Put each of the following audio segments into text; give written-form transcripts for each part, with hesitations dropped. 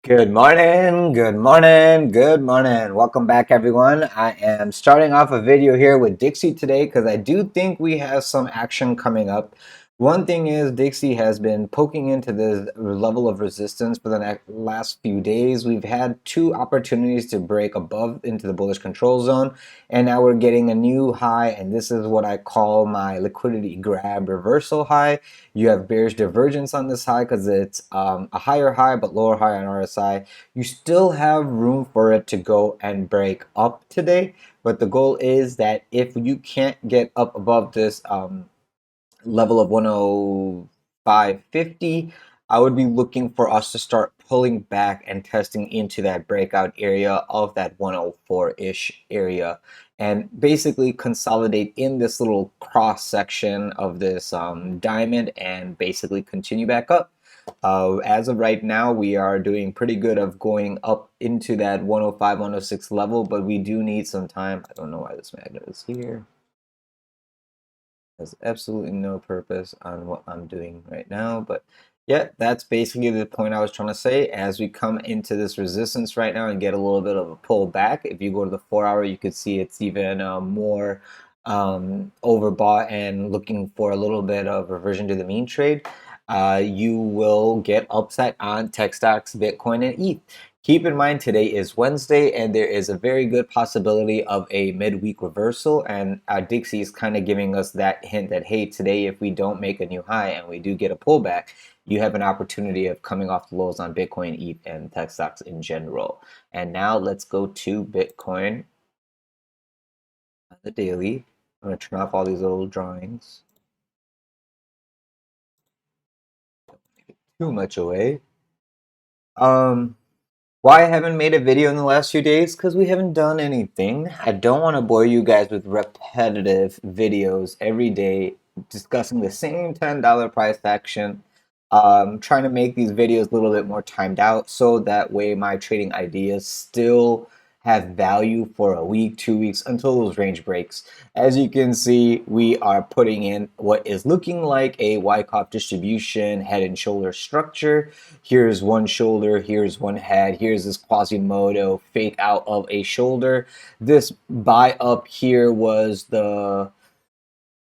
Good morning, good morning, good morning. Welcome back, everyone. I am starting off a video here with Dixie today because I do think we have some action coming up. One thing is Dixie has been poking into this level of resistance for the last few days. We've had two opportunities to break above into the bullish control zone, and now we're getting a new high, and this is what I call my liquidity grab reversal high. You have bearish divergence on this high because it's a higher high but lower high on RSI. You still have room for it to go and break up today, but the goal is that if you can't get up above this level of 105.50, I would be looking for us to start pulling back and testing into that breakout area of that 104-ish area and basically consolidate in this little cross section of this diamond and basically continue back up. As of right now, we are doing pretty good of going up into that 105, 106 level, but we do need some time. I don't know why this magnet is here. Has absolutely no purpose on what I'm doing right now, but yeah, that's basically the point I was trying to say. As we come into this resistance right now and get a little bit of a pull back, if you go to the 4-hour, you could see it's even more overbought and looking for a little bit of reversion to the mean trade. You will get upside on tech stocks, Bitcoin, and ETH. Keep in mind today is Wednesday and there is a very good possibility of a midweek reversal, and Dixie is kind of giving us that hint that hey, today if we don't make a new high and we do get a pullback, you have an opportunity of coming off the lows on Bitcoin, ETH, and tech stocks in general. And now let's go to Bitcoin on the daily. I'm going to turn off all these little drawings. Don't give it too much away. Why I haven't made a video in the last few days? Because we haven't done anything. I don't want to bore you guys with repetitive videos every day discussing the same $10 price action. Trying to make these videos a little bit more timed out so that way my trading ideas still have value for a week, 2 weeks until those range breaks. As you can see, we are putting in what is looking like a Wyckoff distribution head and shoulder structure. Here's one shoulder, here's one head, here's this Quasimodo fake out of a shoulder. This buy up here was the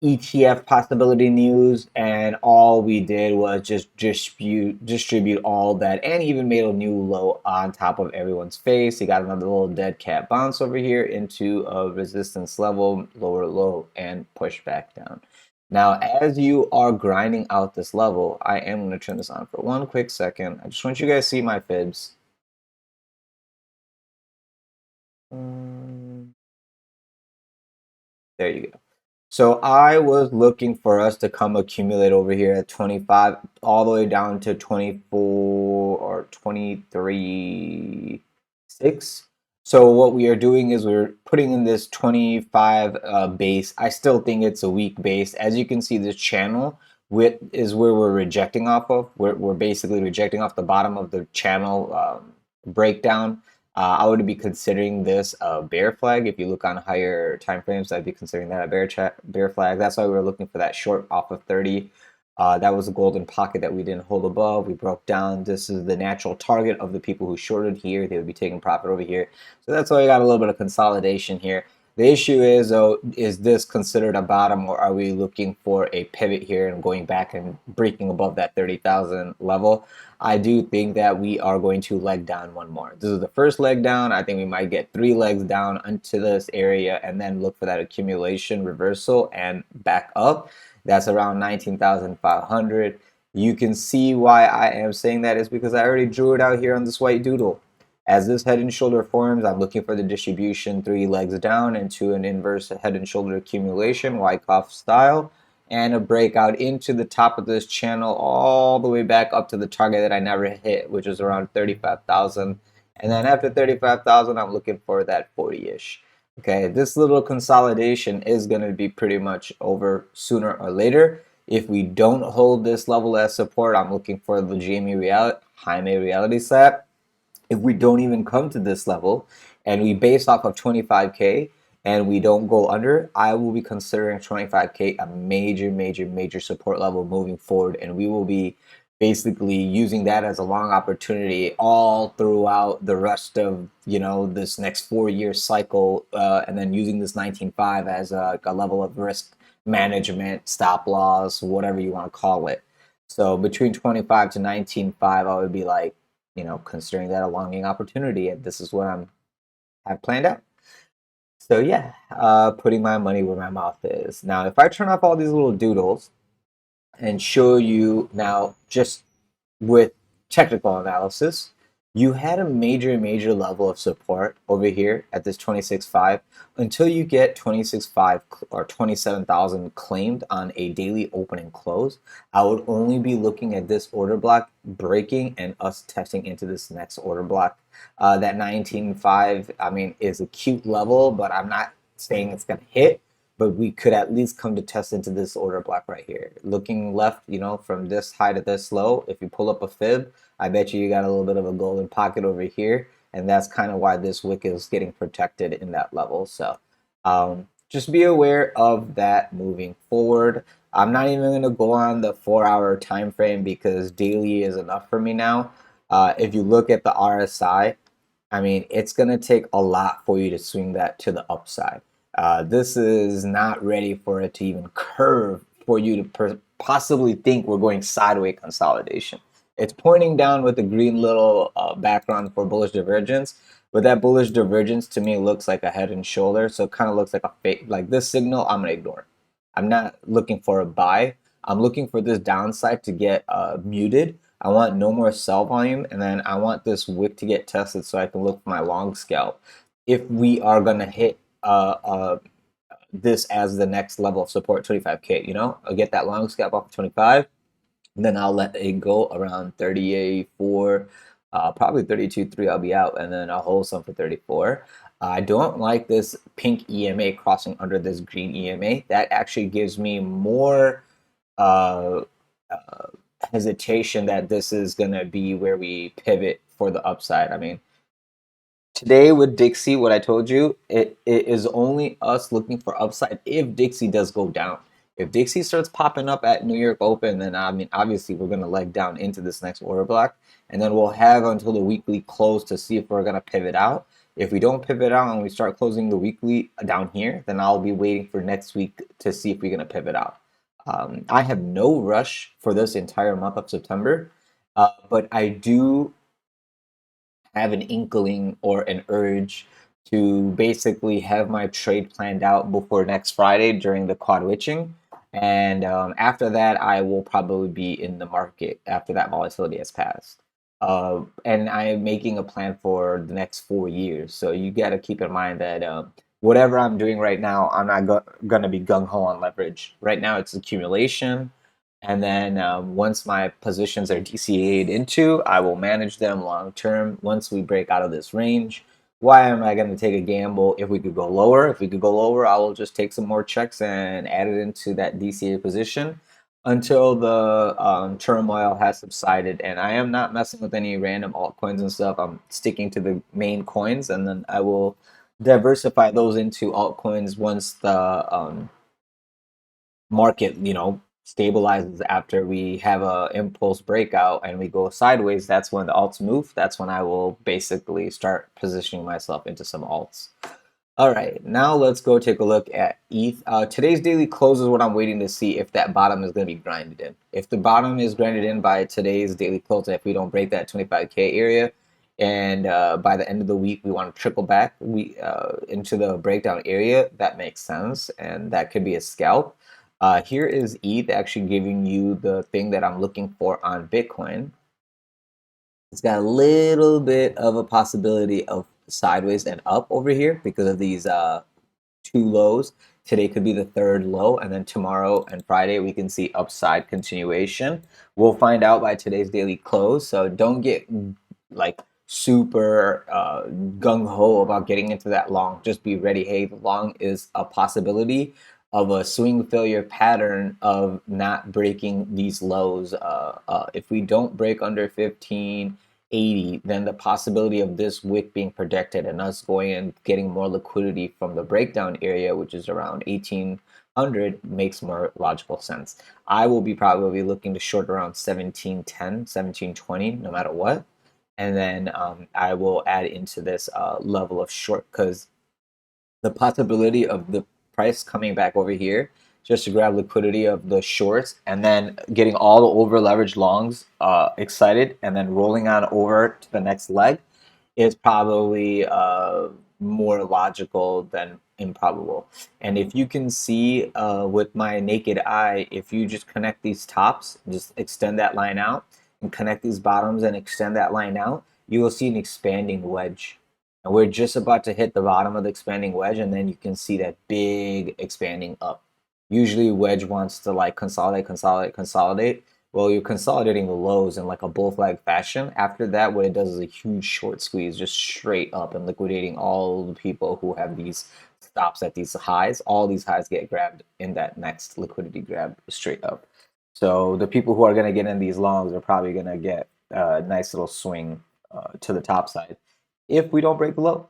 ETF possibility news, and all we did was just distribute all that and even made a new low on top of everyone's face. You got another little dead cat bounce over here into a resistance level, lower low, and push back down. Now, as you are grinding out this level, I am going to turn this on for one quick second. I just want you guys to see my fibs. There you go. So I was looking for us to come accumulate over here at 25 all the way down to 24 or 23.6. So what we are doing is we're putting in this 25 base. I still think it's a weak base. As you can see, this channel width is where we're rejecting off of. We're basically rejecting off the bottom of the channel breakdown. I would be considering this a bear flag. If you look on higher time frames, I'd be considering that a bear flag. That's why we were looking for that short off of 30. That was a golden pocket that we didn't hold above. We broke down. This is the natural target of the people who shorted here. They would be taking profit over here. So that's why we got a little bit of consolidation here. The issue is, though, is this considered a bottom, or are we looking for a pivot here and going back and breaking above that 30,000 level? I do think that we are going to leg down one more. This is the first leg down. I think we might get 3 legs down into this area and then look for that accumulation reversal and back up. That's around 19,500. You can see why I am saying that is because I already drew it out here on this white doodle. As this head and shoulder forms, I'm looking for the distribution 3 legs down into an inverse head and shoulder accumulation, Wyckoff style, and a breakout into the top of this channel all the way back up to the target that I never hit, which is around 35,000. And then after 35,000, I'm looking for that 40-ish. Okay, this little consolidation is going to be pretty much over sooner or later. If we don't hold this level as support, I'm looking for the Jaime reality slap. If we don't even come to this level and we base off of 25K and we don't go under, I will be considering 25K a major support level moving forward, and we will be basically using that as a long opportunity all throughout the rest of this next 4 year cycle, and then using this 19.5 as a level of risk management, stop loss, whatever you want to call it. So between 25 to 19.5, I would be like, considering that a longing opportunity, and this is what have planned out. So yeah, putting my money where my mouth is. Now, if I turn off all these little doodles and show you now just with technical analysis, you had a major level of support over here at this 26.5 until you get 26.5 or 27,000 claimed on a daily open and close. I would only be looking at this order block breaking and us testing into this next order block. That 19.5, I mean, is a cute level, but I'm not saying it's going to hit, but we could at least come to test into this order block right here. Looking left, from this high to this low, if you pull up a fib, I bet you got a little bit of a golden pocket over here, and that's kind of why this wick is getting protected in that level. So just be aware of that moving forward. I'm not even going to go on the 4 hour time frame because daily is enough for me now. If you look at the RSI, I mean, it's going to take a lot for you to swing that to the upside. This is not ready for it to even curve for you to possibly think we're going sideways consolidation. It's pointing down with the green little background for bullish divergence, but that bullish divergence to me looks like a head and shoulder, so it kind of looks like a fake. Like this signal, I'm gonna ignore. I'm not looking for a buy. I'm looking for this downside to get muted. I want no more sell volume, and then I want this wick to get tested so I can look for my long scalp. If we are gonna hit this as the next level of support, 25K, I'll get that long scalp off of 25, then I'll let it go around 38.4, probably 32.3. I'll be out, and then I'll hold some for 34. I don't like this pink EMA crossing under this green EMA. That actually gives me more uh, hesitation that this is going to be where we pivot for the upside. I mean, today with Dixie, what I told you, it is only us looking for upside if Dixie does go down. If Dixie starts popping up at New York Open, then I mean, obviously we're going to leg down into this next order block, and then we'll have until the weekly close to see if we're going to pivot out. If we don't pivot out and we start closing the weekly down here, then I'll be waiting for next week to see if we're going to pivot out. I have no rush for this entire month of September, but I do have an inkling or an urge to basically have my trade planned out before next Friday during the quad witching. And after that, I will probably be in the market after that volatility has passed. And I am making a plan for the next 4 years. So you got to keep in mind that whatever I'm doing right now, I'm not going to be gung-ho on leverage. Right now, it's accumulation. And then once my positions are DCA'd into, I will manage them long term once we break out of this range. Why am I going to take a gamble if we could go lower? If we could go lower, I will just take some more checks and add it into that DCA position until the turmoil has subsided. And I am not messing with any random altcoins and stuff. I'm sticking to the main coins, and then I will diversify those into altcoins once the market, stabilizes after we have a impulse breakout and we go sideways. That's when the alts move. That's when I will basically start positioning myself into some alts. All right, now let's go take a look at ETH. Today's daily close is what I'm waiting to see if that bottom is going to be grinded in. If the bottom is grinded in by today's daily close, and if we don't break that 25K area, and by the end of the week we want to trickle back into the breakdown area, that makes sense, and that could be a scalp. Here is ETH actually giving you the thing that I'm looking for on Bitcoin. It's got a little bit of a possibility of sideways and up over here because of these two lows. Today could be the third low, and then tomorrow and Friday we can see upside continuation. We'll find out by today's daily close, so don't get like super gung-ho about getting into that long. Just be ready. Hey, the long is a possibility of a swing failure pattern of not breaking these lows. If we don't break under 15 80, then the possibility of this wick being protected and us going and getting more liquidity from the breakdown area, which is around 1800, makes more logical sense. I will be probably looking to short around 1710, 1720, no matter what. And then I will add into this level of short, because the possibility of the price coming back over here just to grab liquidity of the shorts and then getting all the over leveraged longs excited and then rolling on over to the next leg is probably more logical than improbable. And if you can see with my naked eye, if you just connect these tops, just extend that line out and connect these bottoms and extend that line out, you will see an expanding wedge. And we're just about to hit the bottom of the expanding wedge, and then you can see that big expanding up. Usually wedge wants to like consolidate, consolidate, consolidate. Well, you're consolidating the lows in like a bull flag fashion. After that, what it does is a huge short squeeze, just straight up and liquidating all the people who have these stops at these highs. All these highs get grabbed in that next liquidity grab straight up. So the people who are going to get in these longs are probably going to get a nice little swing to the top side if we don't break the low.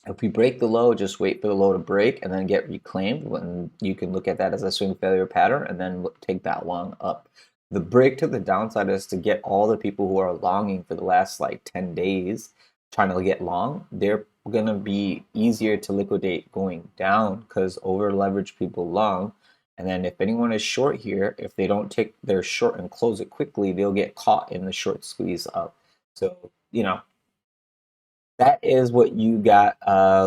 If we break the low, just wait for the low to break and then get reclaimed. When you can look at that as a swing failure pattern and then take that long up. The break to the downside is to get all the people who are longing for the last like 10 days trying to get long. They're going to be easier to liquidate going down because over leverage people long. And then if anyone is short here, if they don't take their short and close it quickly, they'll get caught in the short squeeze up. So, that is what you got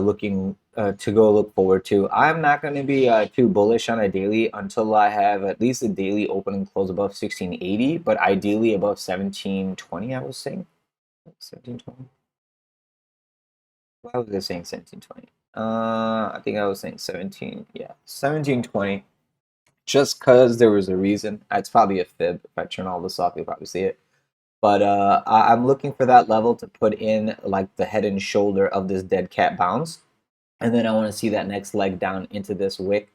looking to go look forward to. I'm not going to be too bullish on a daily until I have at least a daily open and close above 1680, but ideally above 1720, I was saying. 1720? Why was I saying 1720? I think I was saying 17, yeah, 1720. Just because there was a reason. It's probably a fib. If I turn all this off, you'll probably see it. But I'm looking for that level to put in like the head and shoulder of this dead cat bounce. And then I want to see that next leg down into this wick.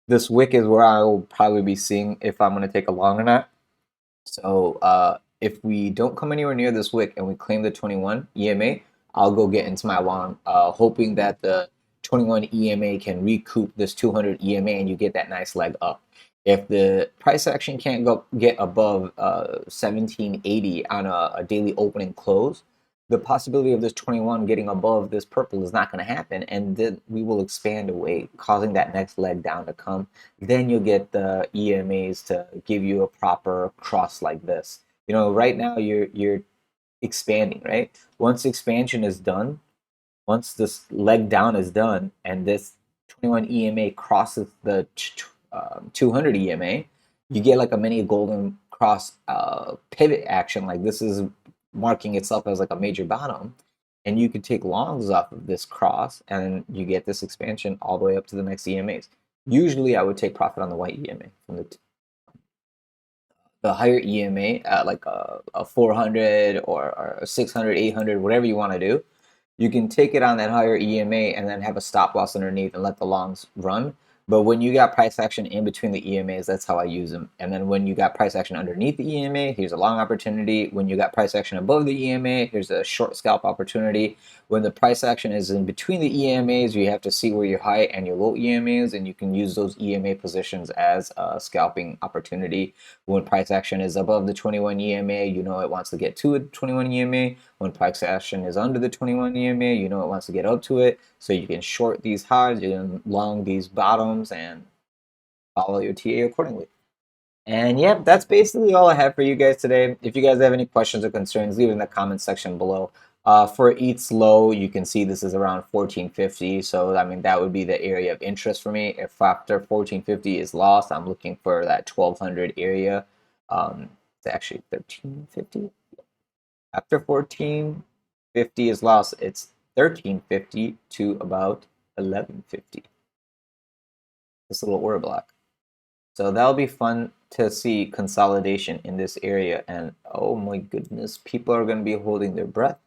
This wick is where I will probably be seeing if I'm going to take a long or not. So if we don't come anywhere near this wick and we claim the 21 EMA, I'll go get into my long, hoping that the 21 EMA can recoup this 200 EMA and you get that nice leg up. If the price action can't get above 1780 on a daily opening close, the possibility of this 21 getting above this purple is not going to happen, and then we will expand away, causing that next leg down to come. Then you'll get the EMAs to give you a proper cross like this. Right now you're expanding, right? Once expansion is done, once this leg down is done, and this 21 EMA crosses the 200 EMA, you get like a mini golden cross pivot action. Like this is marking itself as like a major bottom, and you can take longs off of this cross and you get this expansion all the way up to the next EMAs. Usually I would take profit on the white EMA from the higher EMA at like a 400 or 600, 800, whatever you want to do. You can take it on that higher EMA and then have a stop loss underneath and let the longs run. But when you got price action in between the EMAs, that's how I use them. And then when you got price action underneath the EMA, here's a long opportunity. When you got price action above the EMA, here's a short scalp opportunity. When the price action is in between the EMAs, you have to see where your high and your low EMAs, and you can use those EMA positions as a scalping opportunity. When price action is above the 21 EMA, you know it wants to get to a 21 EMA. When price action is under the 21 EMA, you know it wants to get up to it. So you can short these highs, you can long these bottoms, and follow your TA accordingly. And yeah, that's basically all I have for you guys today. If you guys have any questions or concerns, leave it in the comment section below. For ETH's low, you can see this is around 1450. So, I mean, that would be the area of interest for me. If after 1450 is lost, I'm looking for that 1200 area. It's actually 1350. After 1450 is lost, it's 1350 to about 1150. This little order block. So that'll be fun to see consolidation in this area. And oh my goodness, people are going to be holding their breath.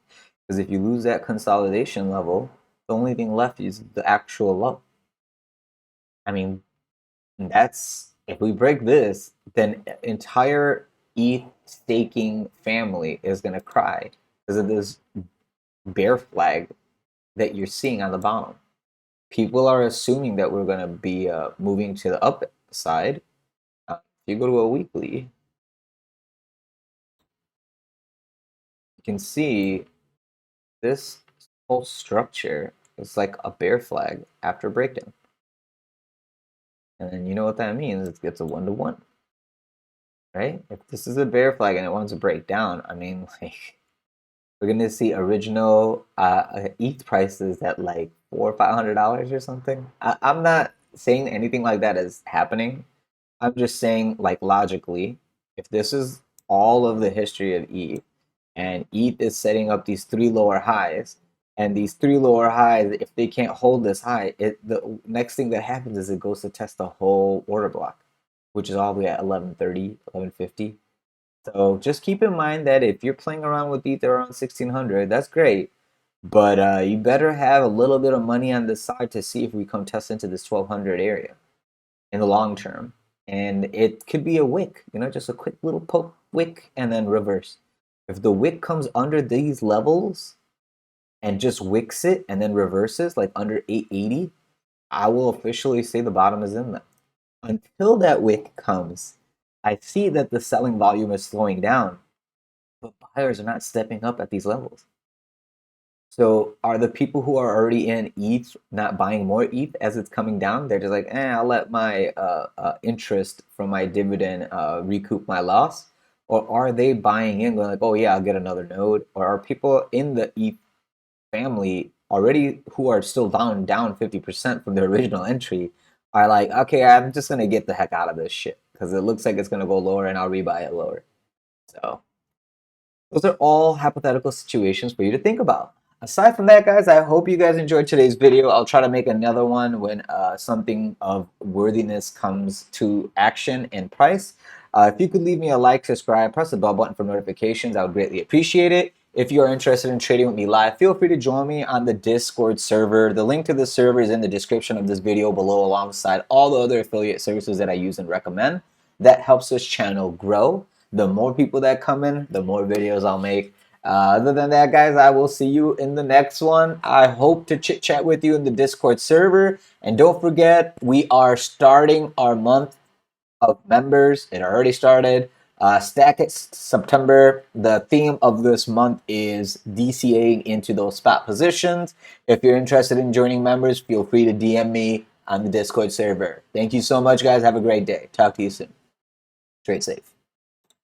Because if you lose that consolidation level, the only thing left is the actual low. I mean, if we break this, then entire ETH staking family is going to cry. because of this bear flag that you're seeing on the bottom. People are assuming that we're going to be moving to the upside. If you go to a weekly, you can see this whole structure is like a bear flag after breakdown. And then you know what that means? It gets a 1-to-1, right? If this is a bear flag and it wants to break down, I mean, like, we're gonna see original ETH prices at like $400 or $500 or something. I'm not saying anything like that is happening. I'm just saying, like, logically, if this is all of the history of ETH, and ETH is setting up these 3 lower highs, and these 3 lower highs, if they can't hold this high, the next thing that happens is it goes to test the whole order block, which is all the way at 1130, 1150. So just keep in mind that if you're playing around with ETH around 1600, that's great. But you better have a little bit of money on the side to see if we come test into this 1200 area in the long term. And it could be a wick, just a quick little poke wick and then reverse. If the wick comes under these levels and just wicks it and then reverses like under 880, I will officially say the bottom is in there. Until that wick comes, I see that the selling volume is slowing down, but buyers are not stepping up at these levels. So are the people who are already in ETH not buying more ETH as it's coming down? They're just like, I'll let my interest from my dividend recoup my loss. Or are they buying in, going like, oh yeah, I'll get another node? Or are people in the ETH family already who are still down 50% from their original entry are like, okay, I'm just going to get the heck out of this shit because it looks like it's going to go lower and I'll rebuy it lower. So those are all hypothetical situations for you to think about. Aside from that, guys, I hope you guys enjoyed today's video. I'll try to make another one when something of worthiness comes to action and price. If you could leave me a like, subscribe, press the bell button for notifications, I would greatly appreciate it. If you are interested in trading with me live, feel free to join me on the Discord server. The link to the server is in the description of this video below, alongside all the other affiliate services that I use and recommend. That helps this channel grow. The more people that come in, the more videos I'll make. Other than that, guys, I will see you in the next one. I hope to chit chat with you in the Discord server. And don't forget, we are starting our month of members. It already started. Stack it September. The theme of this month is DCAing into those spot positions. If you're interested in joining members, feel free to DM me on the Discord server. Thank you so much, guys. Have a great day. Talk to you soon. Trade safe.